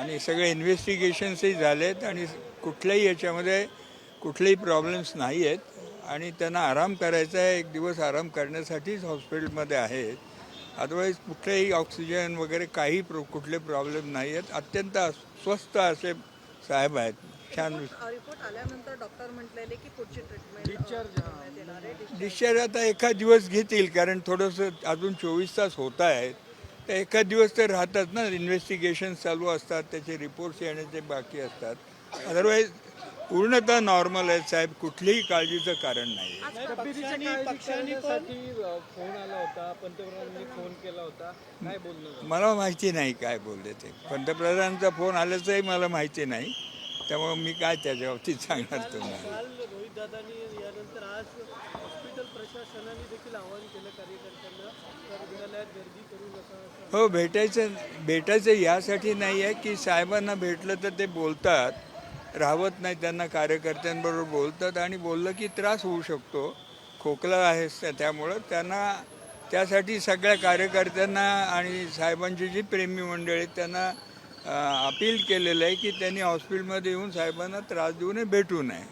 आणि सगळे इन्व्हेस्टिगेशन्सही झालेत आणि कुठल्याही याच्यामध्ये कुठलेही प्रॉब्लेम्स नाही आहेत आणि त्यांना आराम करायचा आहे. एक दिवस आराम करण्यासाठीच हॉस्पिटलमध्ये आहेत. अदरवाईज कुठलेही ऑक्सिजन वगैरे काही कुठले प्रॉब्लेम नाही आहेत. अत्यंत स्वस्थ असे साहेब आहेत. छान. रिपोर्ट आल्यानंतर डॉक्टर म्हटलेले की पुढची ट्रीटमेंट डिस्चार्ज आता एखाद दिवस घेतील, कारण थोडंसं अजून 24 तास होत आहेत. तर एखाद दिवस तर राहतात ना, इन्व्हेस्टिगेशन चालू असतात, त्याचे रिपोर्ट्स येण्याचे बाकी असतात. अदरवाईज पूर्णतः नॉर्मल आहेत साहेब, कुठलीही काळजीचं कारण नाही. पक्षांनी फोन आला होता, पंतप्रधानांनी फोन केला होता, काय बोलणं? मला माहिती नाही काय बोलले ते. पंतप्रधानांचा फोन आल्याचंही मला माहिती नाही, त्यामुळे मी काय त्याच्या बाबतीत सांगणार तुम्हाला. काल रोहितदादांनी यानंतर आज हॉस्पिटल प्रशासनाने देखील आवाहन केलं कार्यकर्त्यांना रुग्णालयात गर्दी करू नका. हो, भेटायचं यासाठी नाही आहे की साहेबांना भेटलं तर ते बोलतात, राहत नाही, त्यांना कार्यकर्त्यांबरोबर बोलतात आणि बोललं की त्रास होऊ शकतो. खोकला आहे त्यामुळं त्यांना, त्यासाठी सगळ्या कार्यकर्त्यांना आणि साहेबांची जी प्रेमी मंडळी आहेत त्यांना अपील केलेलं आहे की त्यांनी हॉस्पिटलमध्ये येऊन साहेबांना त्रास देऊ नये, भेटू नये.